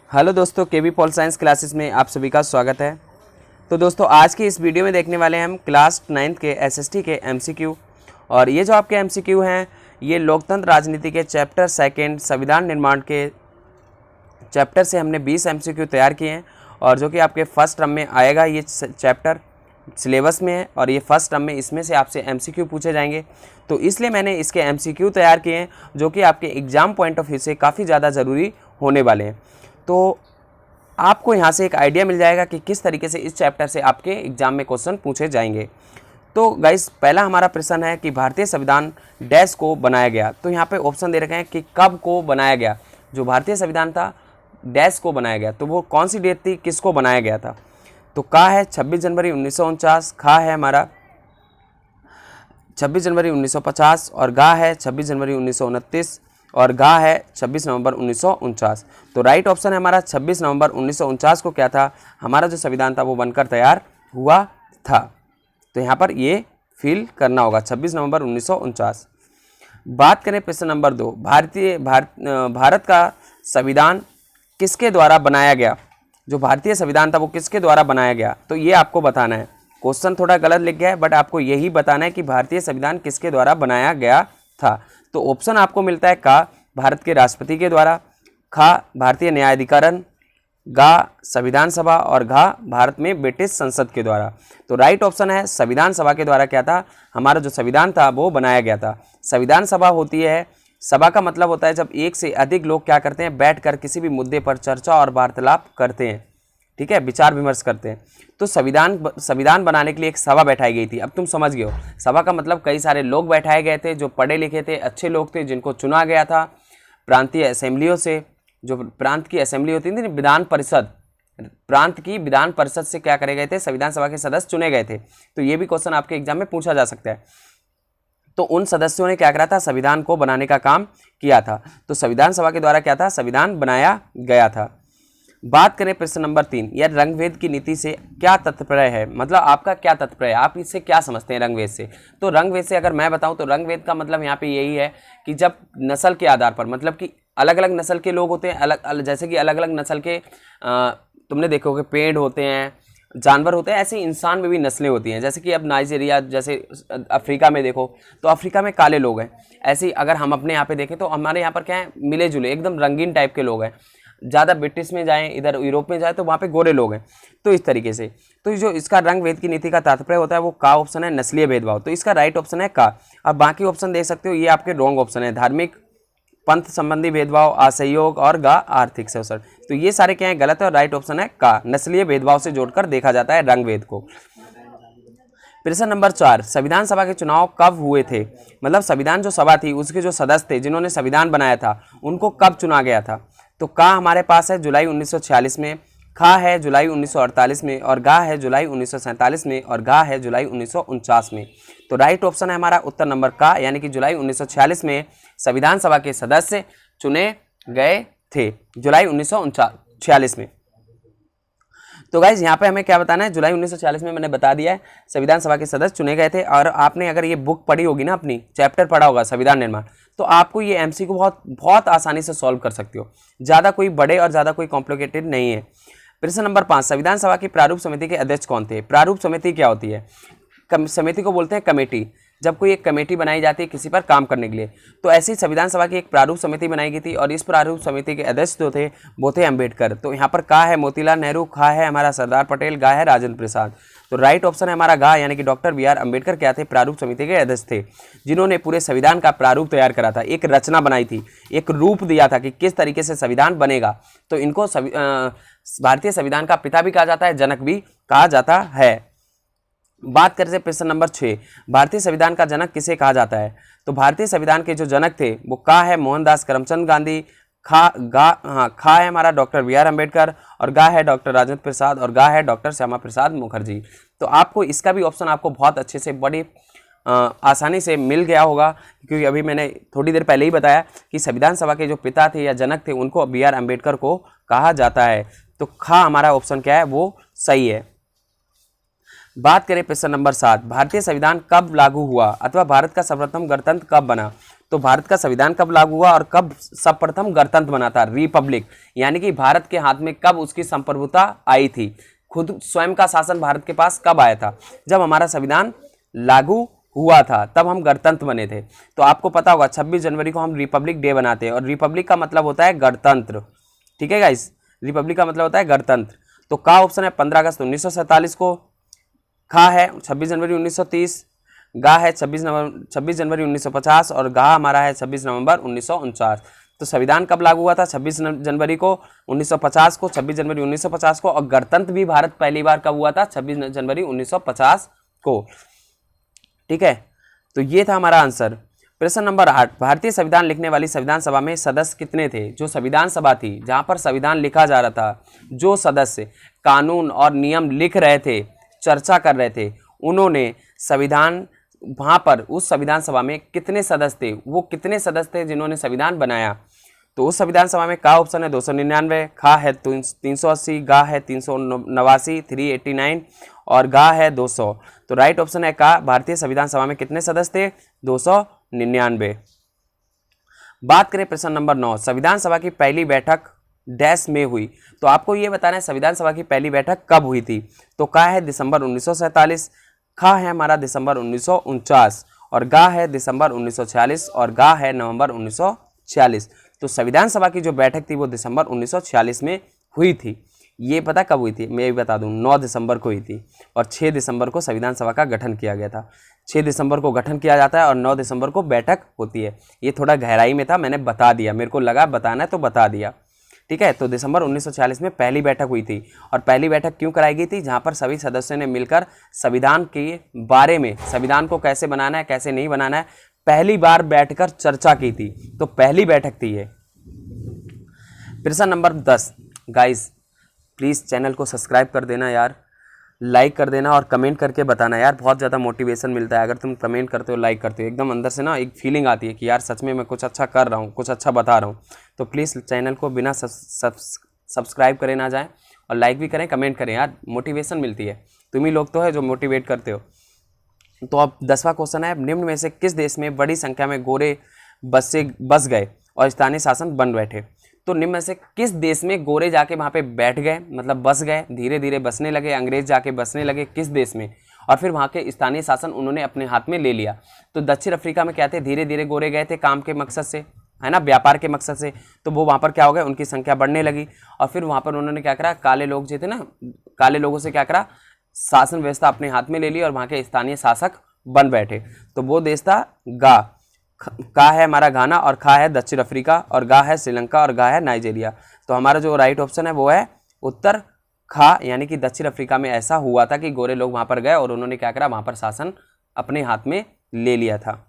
Hello दोस्तों, केबी pol science classes में आप सभी का स्वागत है। तो दोस्तों आज की इस वीडियो में देखने वाले हैं हम क्लास 9th के एसएसटी के एमसीक्यू। और ये जो आपके एमसीक्यू हैं ये लोकतंत्र राजनीति के चैप्टर 2 संविधान निर्माण के चैप्टर से हमने 20 एमसीक्यू तैयार किए हैं और जो कि आपके फर्स्ट टर्म में आएगा। ये चैप्टर सिलेबस में है और ये फर्स्ट टर्म में इसमें से आपसे एमसीक्यू पूछे जाएंगे, तो इसलिए मैंने इसके एमसीक्यू तैयार किए हैं जो कि आपके एग्ज़ाम पॉइंट ऑफ व्यू से काफ़ी ज़्यादा ज़रूरी होने वाले हैं। तो आपको यहाँ से एक आइडिया मिल जाएगा कि किस तरीके से इस चैप्टर से आपके एग्जाम में क्वेश्चन पूछे जाएंगे। तो गाइस पहला हमारा प्रश्न है कि भारतीय संविधान डैश को बनाया गया। तो यहाँ पे ऑप्शन दे रखे हैं कि कब को बनाया गया। जो भारतीय संविधान था डैश को बनाया गया, तो वो कौन सी डेट थी, किसको बनाया गया था। तो का है 26 जनवरी 1949, खा है हमारा 26 जनवरी 1950 और गा है 26 जनवरी 1929 और गा है 26 नवंबर 1949। तो राइट ऑप्शन है हमारा 26 नवंबर 1949 को क्या था, हमारा जो संविधान था वो बनकर तैयार हुआ था। तो यहाँ पर ये फिल करना होगा 26 नवंबर 1949। बात करें प्रश्न नंबर 2, भारत का संविधान किसके द्वारा बनाया गया। जो भारतीय संविधान था वो किसके द्वारा बनाया गया, तो ये आपको बताना है। क्वेश्चन थोड़ा गलत लिख गया है बट आपको यही बताना है कि भारतीय संविधान किसके द्वारा बनाया गया था। तो ऑप्शन आपको मिलता है का भारत के राष्ट्रपति के द्वारा, खा भारतीय न्यायाधिकरण, गा संविधान सभा और घा भारत में ब्रिटिश संसद के द्वारा। तो राइट ऑप्शन है संविधान सभा के द्वारा क्या था, हमारा जो संविधान था वो बनाया गया था। संविधान सभा होती है, सभा का मतलब होता है जब एक से अधिक लोग क्या करते हैं, बैठकर किसी भी मुद्दे पर चर्चा और वार्तालाप करते हैं, ठीक है, विचार विमर्श करते हैं। तो संविधान बनाने के लिए एक सभा बैठाई गई थी। अब तुम समझ गए हो, सभा का मतलब कई सारे लोग बैठाए गए थे जो पढ़े लिखे थे, अच्छे लोग थे, जिनको चुना गया था प्रांतीय असेंबलियों से। जो प्रांत की असेंबली होती थी, विधान परिषद, प्रांत की विधान परिषद से क्या करे गए थे, संविधान सभा के सदस्य चुने गए थे। तो ये भी क्वेश्चन आपके एग्जाम में पूछा जा सकता है। तो उन सदस्यों ने क्या करा था, संविधान को बनाने का काम किया था। तो संविधान सभा के द्वारा क्या था, संविधान बनाया गया था। बात करें प्रश्न नंबर 3, यह रंगभेद की नीति से क्या तात्पर्य है, मतलब आपका क्या तात्पर्य है, आप इससे क्या समझते हैं रंगभेद से। तो रंगभेद से अगर मैं बताऊं तो रंगभेद का मतलब यहाँ पे यही है कि जब नस्ल के आधार पर, मतलब कि अलग अलग नस्ल के लोग होते हैं, जैसे कि अलग अलग नस्ल के तुमने देखोगे पेड़ होते हैं, जानवर होते हैं, ऐसे इंसान में भी नस्लें होती हैं। जैसे कि अब नाइजीरिया जैसे अफ्रीका में देखो तो अफ्रीका में काले लोग हैं। ऐसे ही अगर हम अपने यहाँ पे देखें तो हमारे यहाँ पर क्या है, मिले जुले एकदम रंगीन टाइप के लोग हैं। ज़्यादा ब्रिटिश में जाएं, इधर यूरोप में जाए तो वहाँ पे गोरे लोग हैं। तो इस तरीके से तो जो इसका रंग भेद की नीति का तात्पर्य होता है वो का ऑप्शन है, नस्लीय भेदभाव। तो इसका राइट ऑप्शन है का। अब बाकी ऑप्शन देख सकते हो, ये आपके रॉन्ग ऑप्शन है, धार्मिक पंथ संबंधी भेदभाव, असहयोग और गा आर्थिक शोषण। तो ये सारे क्या है, गलत है और राइट ऑप्शन है का, नस्लीय भेदभाव से जोड़कर देखा जाता है रंग भेद को। प्रश्न नंबर 4, संविधान सभा के चुनाव कब हुए थे, मतलब संविधान जो सभा थी उसके जो सदस्य थे जिन्होंने संविधान बनाया था उनको कब चुना गया था। तो का हमारे पास है जुलाई 1946 में, खा है जुलाई 1948 में और गा है जुलाई 1947 में और घा है जुलाई 1949 में। तो राइट ऑप्शन है हमारा उत्तर नंबर का, यानी कि जुलाई 1946 में संविधान सभा के सदस्य चुने गए थे, जुलाई 1946 में। तो गाइज यहाँ पे हमें क्या बताना है, जुलाई 1946 में मैंने बता दिया है संविधान सभा के सदस्य चुने गए थे। और आपने अगर ये बुक पढ़ी होगी ना, अपनी चैप्टर पढ़ा होगा संविधान निर्माण, तो आपको ये एमसीक्यू बहुत आसानी से सॉल्व कर सकते हो। ज़्यादा कोई बड़े और ज़्यादा कोई कॉम्प्लिकेटेड नहीं है। प्रश्न नंबर 5, संविधान सभा की प्रारूप समिति के अध्यक्ष कौन थे। प्रारूप समिति क्या होती है, समिति को बोलते हैं कमेटी। जब कोई एक कमेटी बनाई जाती है किसी पर काम करने के लिए, तो ऐसी संविधान सभा की एक प्रारूप समिति बनाई गई थी और इस प्रारूप समिति के अध्यक्ष जो थे वो थे अम्बेडकर। तो यहाँ पर का है मोतीलाल नेहरू, खा है हमारा सरदार पटेल, गा है राजेंद्र प्रसाद। तो राइट ऑप्शन है हमारा गा, यानी कि डॉक्टर BR अम्बेडकर क्या थे, प्रारूप समिति के अध्यक्ष थे, जिन्होंने पूरे संविधान का प्रारूप तैयार करा था, एक रचना बनाई थी, एक रूप दिया था कि किस तरीके से संविधान बनेगा। तो इनको भारतीय संविधान का पिता भी कहा जाता है, जनक भी कहा जाता है। बात करते हैं प्रश्न नंबर 6, भारतीय संविधान का जनक किसे कहा जाता है। तो भारतीय संविधान के जो जनक थे वो का है मोहनदास करमचंद गांधी, खा है हमारा डॉक्टर BR अम्बेडकर और गा है डॉक्टर राजेंद्र प्रसाद और गा है डॉक्टर श्यामा प्रसाद मुखर्जी। तो आपको इसका भी ऑप्शन आपको बहुत अच्छे से बड़ी आसानी से मिल गया होगा, क्योंकि अभी मैंने थोड़ी देर पहले ही बताया कि संविधान सभा के जो पिता थे या जनक थे उनको BR अम्बेडकर को कहा जाता है। तो खा हमारा ऑप्शन क्या है, वो सही है। बात करें प्रश्न नंबर 7, भारतीय संविधान कब लागू हुआ अथवा भारत का सर्वप्रथम गणतंत्र कब बना। तो भारत का संविधान कब लागू हुआ और कब सर्वप्रथम गणतंत्र बना था, रिपब्लिक, यानी कि भारत के हाथ में कब उसकी संप्रभुता आई थी, खुद स्वयं का शासन भारत के पास कब आया था, जब हमारा संविधान लागू हुआ था, तब हम गणतंत्र बने थे। तो आपको पता होगा 26 जनवरी को हम रिपब्लिक डे बनाते हैं और रिपब्लिक का मतलब होता है गणतंत्र। ठीक है गाइस, रिपब्लिक का मतलब होता है गणतंत्र। तो का ऑप्शन है 15 अगस्त 1947 को, खा है 26 जनवरी 1930, गा है 26 जनवरी 1950 और गा हमारा है 26 नवंबर 1949। तो संविधान कब लागू हुआ था, 26 जनवरी को 1950 को, 26 जनवरी 1950 को, और गणतंत्र भी भारत पहली बार कब हुआ था, 26 जनवरी 1950 को। ठीक है, तो ये था हमारा आंसर। प्रश्न नंबर 8, भारतीय संविधान लिखने वाली संविधान सभा में सदस्य कितने थे। जो संविधान सभा थी जहां पर संविधान लिखा जा रहा था, जो सदस्य कानून और नियम लिख रहे थे, चर्चा कर रहे थे, उन्होंने संविधान वहां पर उस संविधान सभा में कितने सदस्य थे, वो कितने सदस्य थे जिन्होंने संविधान बनाया। तो उस संविधान सभा में का ऑप्शन है 299, खा है 380, गा है 389, 389 और गा है 200। तो राइट ऑप्शन है का, भारतीय संविधान सभा में कितने सदस्य थे, 299। बात करें प्रश्न नंबर 9, संविधान सभा की पहली बैठक डैश में हुई। तो आपको ये बताना है संविधान सभा की पहली बैठक कब हुई थी। तो का है दिसंबर 1947, खा है हमारा दिसंबर 1949 और गा है दिसंबर 1946 और गा है नवंबर 1946। तो संविधान सभा की जो बैठक थी वो दिसंबर 1946 में हुई थी। ये पता कब हुई थी, मैं भी बता दूं, 9 दिसंबर को हुई थी और 6 दिसंबर को संविधान सभा का गठन किया गया था। 6 दिसंबर को गठन किया जाता है और 9 दिसंबर को बैठक होती है। ये थोड़ा गहराई में था, मैंने बता दिया, मेरे को लगा बताना है तो बता दिया। ठीक है, तो दिसंबर 1946 में पहली बैठक हुई थी। और पहली बैठक क्यों कराई गई थी, जहां पर सभी सदस्यों ने मिलकर संविधान के बारे में, संविधान को कैसे बनाना है कैसे नहीं बनाना है, पहली बार बैठकर चर्चा की थी। तो पहली बैठक थी ये। प्रश्न नंबर 10, गाइस प्लीज़ चैनल को सब्सक्राइब कर देना यार, लाइक कर देना और कमेंट करके बताना यार, बहुत ज़्यादा मोटिवेशन मिलता है अगर तुम कमेंट करते हो, लाइक करते हो, एकदम अंदर से ना एक फीलिंग आती है कि यार सच में मैं कुछ अच्छा कर रहा हूँ, कुछ अच्छा बता रहा हूँ। तो प्लीज़ चैनल को बिना सब्सक्राइब करे ना जाएँ और लाइक भी करें, कमेंट करें यार, मोटिवेशन मिलती है। तुम ही लोग तो है जो मोटिवेट करते हो। तो अब 10वां क्वेश्चन है, निम्न में से किस देश में बड़ी संख्या में गोरे बस गए और स्थानीय शासन बन बैठे। तो निम्न में से किस देश में गोरे जाके वहाँ पे बैठ गए, मतलब बस गए, धीरे धीरे बसने लगे, अंग्रेज जाके बसने लगे किस देश में, और फिर वहाँ के स्थानीय शासन उन्होंने अपने हाथ में ले लिया। तो दक्षिण अफ्रीका में क्या थे, धीरे धीरे गोरे गए थे काम के मकसद से, है ना, व्यापार के मकसद से। तो वो वहाँ पर क्या हो गया, उनकी संख्या बढ़ने लगी और फिर वहाँ पर उन्होंने क्या करा, काले लोग जो थे ना, काले लोगों से क्या करा, शासन व्यवस्था अपने हाथ में ले ली और वहाँ के स्थानीय शासक बन बैठे। तो वो देश था गा, का है हमारा घाना और खा है दक्षिण अफ्रीका और गा है श्रीलंका और गा है नाइजीरिया। तो हमारा जो राइट ऑप्शन है वो है उत्तर खा, यानी कि दक्षिण अफ्रीका में ऐसा हुआ था कि गोरे लोग वहाँ पर गए और उन्होंने क्या करा, वहाँ पर शासन अपने हाथ में ले लिया था।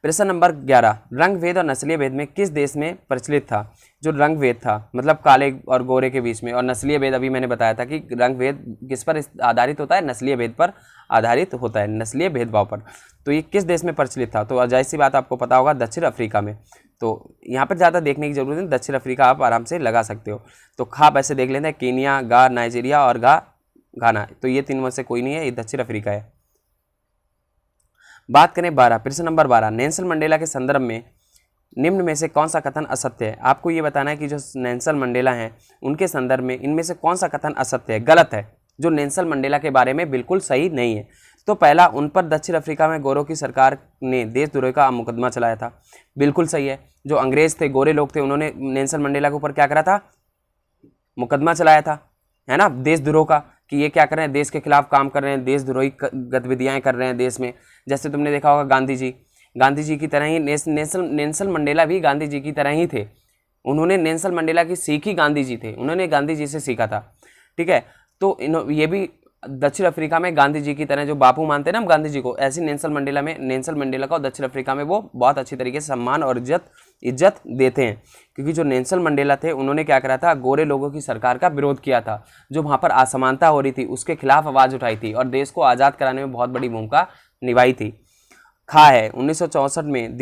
प्रश्न नंबर 11, रंग भेद और नस्लीय भेद में किस देश में प्रचलित था। जो रंग भेद था मतलब काले और गोरे के बीच में, और नस्लीय भेद अभी मैंने बताया था कि रंग भेद किस पर आधारित होता है, नस्लीय भेद पर आधारित होता है, नस्लीय भेदभाव पर। तो ये किस देश में प्रचलित था, तो जाहिर सी बात आपको पता होगा दक्षिण अफ्रीका में। तो यहाँ पर ज़्यादा देखने की जरूरत नहीं, दक्षिण अफ्रीका आप आराम से लगा सकते हो। तो खा वैसे देख लेते हैं, कीनिया, गा नाइजीरिया और गा घाना। तो ये तीन में से कोई नहीं है, ये दक्षिण अफ्रीका है। बात करें 12, प्रश्न नंबर 12, नेल्सन मंडेला के संदर्भ में निम्न में से कौन सा कथन असत्य है। आपको ये बताना है कि जो नेल्सन मंडेला हैं उनके संदर्भ में इनमें से कौन सा कथन असत्य है, गलत है, जो नेल्सन मंडेला के बारे में बिल्कुल सही नहीं है। तो पहला, उन पर दक्षिण अफ्रीका में गोरों की सरकार ने देशद्रोही का मुकदमा चलाया था, बिल्कुल सही है। जो अंग्रेज थे, गोरे लोग थे, उन्होंने नेल्सन मंडेला के ऊपर क्या करा था, मुकदमा चलाया था, है ना, देशद्रोह का, कि ये क्या कर रहे हैं, देश के खिलाफ काम कर रहे हैं, देशद्रोही गतिविधियां कर रहे हैं देश में। जैसे तुमने देखा होगा गांधी जी की तरह ही नेल्सन मंडेला भी गांधी जी की तरह ही थे। उन्होंने नेल्सन मंडेला की सीख ही गांधी जी थे, उन्होंने गांधी जी से सीखा था। ठीक है, तो ये भी दक्षिण अफ्रीका में गांधी जी की तरह जो बापू मानते हैं ना हम गांधी जी को, ऐसे नेल्सन मंडेला का दक्षिण अफ्रीका में वो बहुत अच्छी तरीके से सम्मान और इज्जत देते हैं। क्योंकि जो नेल्सन मंडेला थे उन्होंने क्या करा था, गोरे लोगों की सरकार का विरोध किया था, जो वहाँ पर असमानता हो रही थी उसके खिलाफ आवाज़ उठाई थी और देश को आज़ाद कराने में बहुत बड़ी भूमिका निभाई थी। खा है 1964 में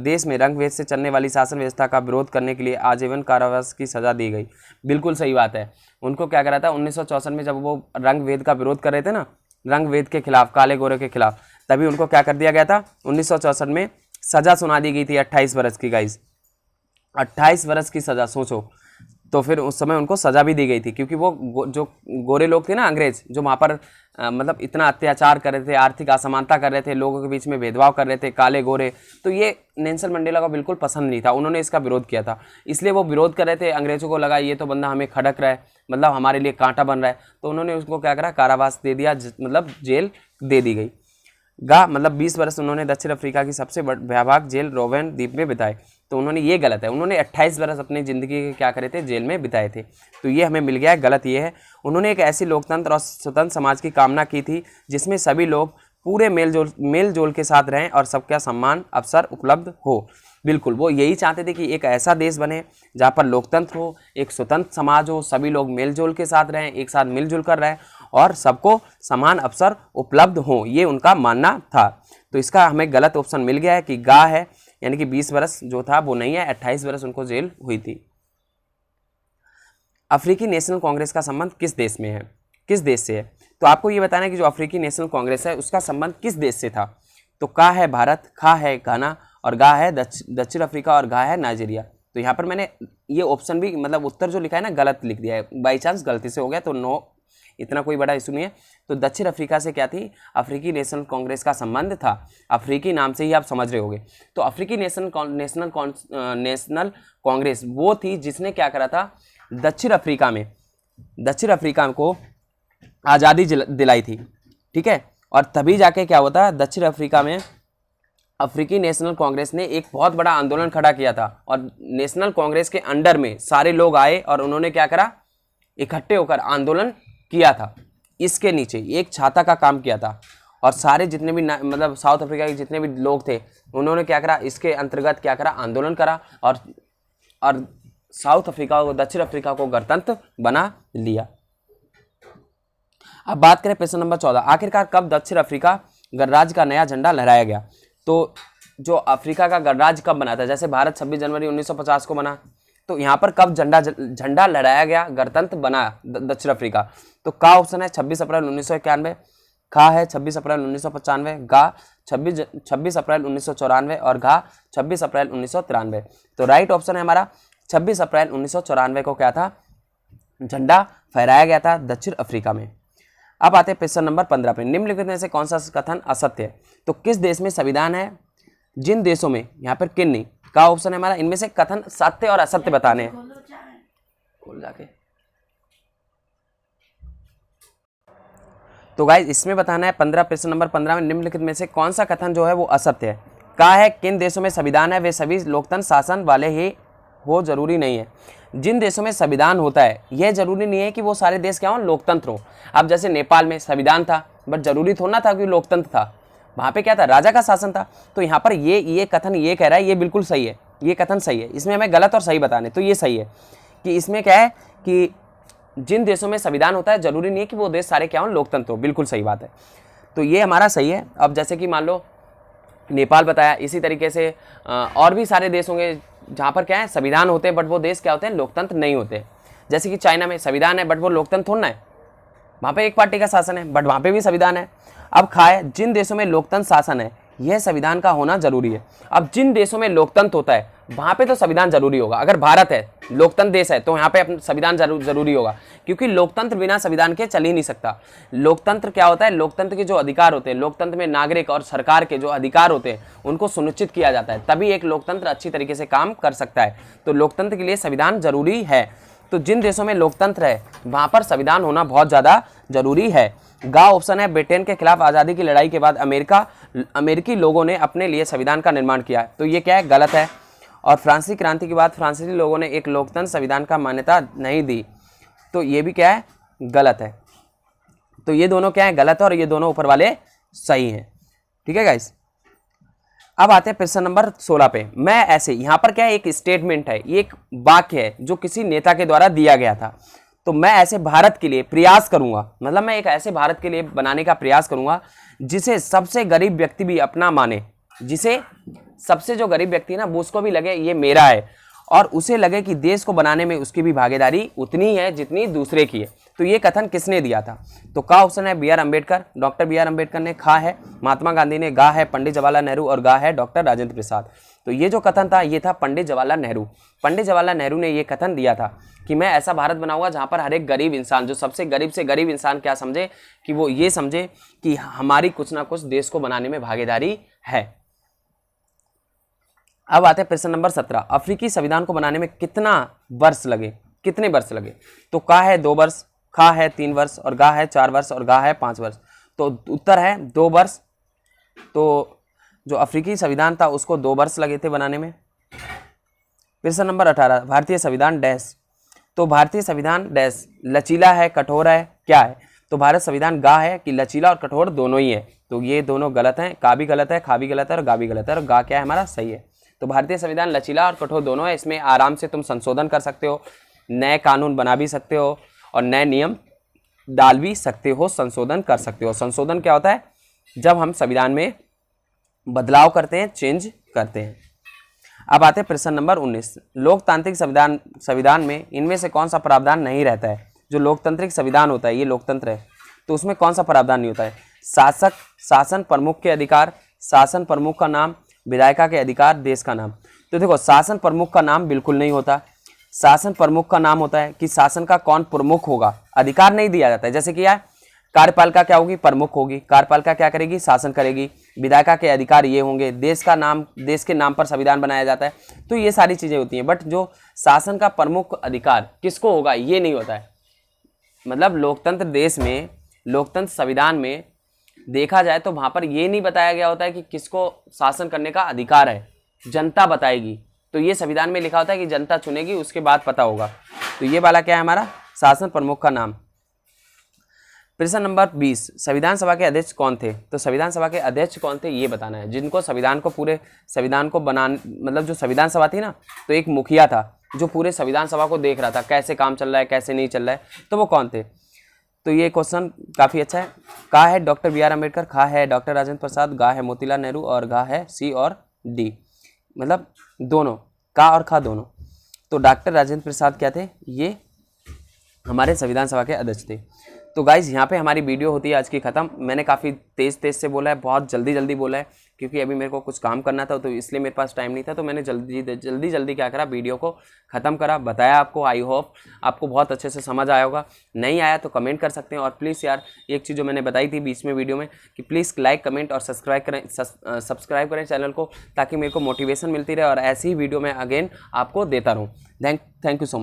देश में रंग भेद से चलने वाली शासन व्यवस्था का विरोध करने के लिए आजीवन कारावास की सजा दी गई, बिल्कुल सही बात है। उनको क्या करा था 1964 में, जब वो रंग भेद का विरोध कर रहे थे ना, रंग भेद के खिलाफ, काले गोरे के खिलाफ, तभी उनको क्या कर दिया गया था, 1964 में सजा सुना दी गई थी 28 वर्ष की गाइस, 28 वर्ष की सजा, सोचो। तो फिर उस समय उनको सजा भी दी गई थी, क्योंकि वो जो गोरे लोग थे ना, अंग्रेज, जो वहाँ पर मतलब इतना अत्याचार कर रहे थे, आर्थिक असमानता कर रहे थे, लोगों के बीच में भेदभाव कर रहे थे, काले गोरे, तो ये नेल्सन मंडेला को बिल्कुल पसंद नहीं था। उन्होंने इसका विरोध किया था, इसलिए वो विरोध कर रहे थे। अंग्रेजों को लगा ये तो बंदा हमें खड़क रहा है, मतलब हमारे लिए कांटा बन रहा है, तो उन्होंने उसको क्या करा, कारावास दे दिया, मतलब जेल दे दी गई। मतलब 20 वर्ष उन्होंने दक्षिण अफ्रीका की सबसे भयावह जेल रोबेन द्वीप में बिताए। तो उन्होंने, ये गलत है, उन्होंने 28 वर्ष अपनी ज़िंदगी के क्या करे थे, जेल में बिताए थे। तो ये हमें मिल गया है, गलत ये है। उन्होंने एक ऐसी लोकतंत्र और स्वतंत्र समाज की कामना की थी जिसमें सभी लोग पूरे मेल जोल के साथ रहें और सबका सम्मान अवसर उपलब्ध हो। बिल्कुल, वो यही चाहते थे कि एक ऐसा देश बने जहाँ पर लोकतंत्र हो, एक स्वतंत्र समाज हो, सभी लोग मेल जोल के साथ रहें, एक साथ मिलजुल कर रहें और सबको समान अवसर उपलब्ध हो, ये उनका मानना था। तो इसका हमें गलत ऑप्शन मिल गया है कि गा है, यानी कि 20 वर्ष जो था वो नहीं है, 28 वर्ष उनको जेल हुई थी। अफ्रीकी नेशनल कांग्रेस का संबंध किस देश में है, किस देश से है? तो आपको ये बताना है कि जो अफ्रीकी नेशनल कांग्रेस है उसका संबंध किस देश से था। तो का है भारत, खा है घाना और गा है दक्षिण अफ्रीका और गा है नाइजीरिया। तो यहाँ पर मैंने ये ऑप्शन भी, मतलब उत्तर जो लिखा है ना, गलत लिख दिया है, बाई चांस गलती से हो गया, तो नो, इतना कोई बड़ा इशू नहीं है। तो दक्षिण अफ्रीका से क्या थी, अफ्रीकी नेशनल कांग्रेस का संबंध था। अफ्रीकी नाम से ही आप समझ रहे होंगे। तो अफ्रीकी नेशनल कांग्रेस वो थी जिसने क्या करा था, दक्षिण अफ्रीका को आज़ादी दिलाई थी, ठीक है। और तभी जाके क्या होता, दक्षिण अफ्रीका में अफ्रीकी नेशनल कांग्रेस ने एक बहुत बड़ा आंदोलन खड़ा किया था और नेशनल कांग्रेस के अंडर में सारे लोग आए और उन्होंने क्या करा, इकट्ठे होकर आंदोलन किया था। इसके नीचे एक छाता का काम किया था और सारे जितने भी मतलब साउथ अफ्रीका के जितने भी लोग थे उन्होंने क्या करा, इसके अंतर्गत क्या करा, आंदोलन करा और साउथ अफ्रीका को, दक्षिण अफ्रीका को गणतंत्र बना लिया। अब बात करें प्रश्न नंबर 14, आखिरकार कब दक्षिण अफ्रीका गणराज्य का नया झंडा लहराया गया। तो जो अफ्रीका का गणराज्य कब बना था, जैसे भारत 26 जनवरी 1950 को बना, तो यहाँ पर कब झंडा लहराया गया, गणतंत्र बना दक्षिण अफ्रीका। तो का ऑप्शन है 26 अप्रैल 1991, खा है 26 अप्रैल 1995, गा 26 अप्रैल 1994 और घा 26 अप्रैल 1993। तो राइट ऑप्शन है हमारा 26 अप्रैल 1994 को क्या था, झंडा फहराया गया था दक्षिण अफ्रीका में। अब आते हैं प्रश्न नंबर 15 पे, निम्नलिखित में से कौन सा कथन असत्य है। तो किस देश में संविधान है, जिन देशों में, यहाँ पर किन नहीं, का ऑप्शन है हमारा, इनमें से कथन सत्य और असत्य बताने हैं। खोल जाके। तो गाइस इसमें बताना है 15, प्रश्न नंबर 15 में निम्नलिखित में से कौन सा कथन जो है वो असत्य है। का है, किन देशों में संविधान है वे सभी लोकतंत्र शासन वाले ही हो, जरूरी नहीं है। जिन देशों में संविधान होता है यह जरूरी नहीं है कि वो सारे देश क्या हो, लोकतंत्र हो। अब जैसे नेपाल में संविधान था बट जरूरी थोड़ा ना था कि लोकतंत्र था, वहाँ पे क्या था, राजा का शासन था। तो यहाँ पर ये कथन ये कह रहा है, ये बिल्कुल सही है, ये कथन सही है। इसमें हमें गलत और सही बताने, तो ये सही है कि इसमें क्या है कि जिन देशों में संविधान होता है जरूरी नहीं है कि वो देश सारे क्या हो, लोकतंत्र हो, बिल्कुल सही बात है। तो ये हमारा सही है। अब जैसे कि मान लो नेपाल बताया, इसी तरीके से और भी सारे देश होंगे जहाँ पर क्या है, संविधान होते हैं बट वो देश क्या होते हैं, लोकतंत्र नहीं होते। जैसे कि चाइना में संविधान है बट वो लोकतंत्र थोड़ा है, वहाँ पे एक पार्टी का शासन है बट वहाँ पे भी संविधान है। अब खाए, जिन देशों में लोकतंत्र शासन है यह संविधान का होना जरूरी है। अब जिन देशों में लोकतंत्र होता है वहाँ पे तो संविधान जरूरी होगा। अगर भारत है, लोकतंत्र देश है, तो यहाँ पे अपना संविधान जरूरी होगा, क्योंकि लोकतंत्र बिना संविधान के चल ही नहीं सकता। लोकतंत्र क्या होता है, लोकतंत्र के जो अधिकार होते हैं, लोकतंत्र में नागरिक और सरकार के जो अधिकार होते हैं उनको सुनिश्चित किया जाता है, तभी एक लोकतंत्र अच्छी तरीके से काम कर सकता है। तो लोकतंत्र के लिए संविधान जरूरी है। तो जिन देशों में लोकतंत्र है वहाँ पर संविधान होना बहुत ज़्यादा जरूरी है। गा ऑप्शन है, ब्रिटेन के खिलाफ आज़ादी की लड़ाई के बाद अमेरिकी लोगों ने अपने लिए संविधान का निर्माण किया। तो ये क्या है, गलत है। और फ्रांसीसी क्रांति के बाद फ्रांसीसी लोगों ने एक लोकतंत्र संविधान का मान्यता नहीं दी। तो ये भी क्या है, गलत है। तो ये दोनों क्या है, गलत है और ये दोनों ऊपर वाले सही हैं। ठीक है गाइस। अब आते हैं प्रश्न नंबर 16 पे। मैं ऐसे, यहाँ पर क्या है, एक स्टेटमेंट है, ये एक वाक्य है जो किसी नेता के द्वारा दिया गया था। तो मैं ऐसे भारत के लिए प्रयास करूंगा, मतलब मैं एक ऐसे भारत के लिए बनाने का प्रयास करूंगा जिसे सबसे गरीब व्यक्ति भी अपना माने, जिसे सबसे जो गरीब व्यक्ति है ना वो उसको भी लगे ये मेरा है, और उसे लगे कि देश को बनाने में उसकी भी भागीदारी उतनी है जितनी दूसरे की है। तो ये कथन किसने दिया था? तो का ऑप्शन है B R Ambedkar, doctor B R Ambedkar ने। खा है महात्मा गांधी ने। गा है पंडित जवाहरलाल नेहरू और गा है डॉक्टर राजेंद्र प्रसाद। तो ये जो कथन था ये था पंडित जवाहरलाल नेहरू। पंडित जवाहरलाल नेहरू ने ये कथन दिया था कि मैं ऐसा भारत बनाऊंगा जहां पर हर एक गरीब इंसान, जो सबसे गरीब से गरीब इंसान क्या समझे कि वो ये समझे कि हमारी कुछ ना कुछ देश को बनाने में भागीदारी है। अब आते हैं प्रश्न नंबर 17। अफ्रीकी संविधान को बनाने में कितना वर्ष लगे? कितने वर्ष लगे? तो का है 2 वर्ष, खा है 3 वर्ष और गा है 4 वर्ष और गा है 5 वर्ष। तो उत्तर है 2 वर्ष। तो जो अफ्रीकी संविधान था उसको 2 वर्ष लगे थे बनाने में। प्रश्न नंबर 18। भारतीय संविधान डैश। तो भारतीय संविधान डैश लचीला है, कठोर है, क्या है? तो भारत संविधान गा है कि लचीला और कठोर दोनों ही है। तो ये दोनों गलत हैं, का भी गलत है, खा भी गलत है और गा भी गलत है, और गा क्या है हमारा? सही है। तो भारतीय संविधान लचीला और कठोर दोनों है। इसमें आराम से तुम संशोधन कर सकते हो, नए कानून बना भी सकते हो और नए नियम डाल भी सकते हो, संशोधन कर सकते हो। संशोधन क्या होता है? जब हम संविधान में बदलाव करते हैं, चेंज करते हैं। अब आते हैं प्रश्न नंबर 19। लोकतांत्रिक संविधान में इनमें से कौन सा प्रावधान नहीं रहता है? जो लोकतांत्रिक संविधान होता है, ये लोकतंत्र है, तो उसमें कौन सा प्रावधान नहीं होता है? शासन प्रमुख के अधिकार, शासन प्रमुख का नाम, विधायिका के अधिकार, देश का नाम। तो देखो शासन प्रमुख का नाम बिल्कुल नहीं होता। शासन प्रमुख का नाम होता है कि शासन का कौन प्रमुख होगा, अधिकार नहीं दिया जाता है। जैसे कि यार कार्यपालिका क्या होगी? प्रमुख होगी। कार्यपालिका क्या करेगी? शासन करेगी। विधायिका के अधिकार ये होंगे। देश का नाम, देश के नाम पर संविधान बनाया जाता है। तो ये सारी चीजें होती हैं, बट जो शासन का प्रमुख अधिकार किसको होगा ये नहीं होता है। मतलब लोकतंत्र देश में, लोकतंत्र संविधान में देखा जाए तो वहां पर ये नहीं बताया गया होता है कि किसको शासन करने का अधिकार है, जनता बताएगी। तो ये संविधान में लिखा होता है कि जनता चुनेगी, उसके बाद पता होगा। तो ये वाला क्या है हमारा? शासन प्रमुख का नाम। प्रश्न नंबर 20। संविधान सभा के अध्यक्ष कौन थे? तो संविधान सभा के अध्यक्ष कौन थे ये बताना है। जिनको संविधान को, पूरे संविधान को बनाने, मतलब जो संविधान सभा थी ना, तो एक मुखिया था जो पूरे संविधान सभा को देख रहा था, कैसे काम चल रहा है, कैसे नहीं चल रहा है। तो वो कौन थे? तो ये क्वेश्चन काफ़ी अच्छा है। का है डॉक्टर बी आर अम्बेडकर, खा है डॉक्टर राजेंद्र प्रसाद, गा है मोतीलाल नेहरू और गा है सी और डी, मतलब दोनों, का और खा दोनों। तो डॉक्टर राजेंद्र प्रसाद क्या थे? ये हमारे संविधान सभा के अध्यक्ष थे। तो गाइज यहाँ पे हमारी वीडियो होती है आज की ख़त्म। मैंने काफ़ी तेज़ से बोला है, बहुत जल्दी बोला है, क्योंकि अभी मेरे को कुछ काम करना था, तो इसलिए मेरे पास टाइम नहीं था। तो मैंने जल्दी क्या करा, वीडियो को ख़त्म करा, बताया आपको। आई होप आपको बहुत अच्छे से समझ आया होगा। नहीं आया तो कमेंट कर सकते हैं। और प्लीज़ यार, एक चीज़ जो मैंने बताई थी बीच में वीडियो में कि प्लीज़ लाइक, कमेंट और सब्सक्राइब करें चैनल को, ताकि मेरे को मोटिवेशन मिलती रहे और ऐसी ही वीडियो मैं अगेन आपको देता रहूँ। Thank you so much.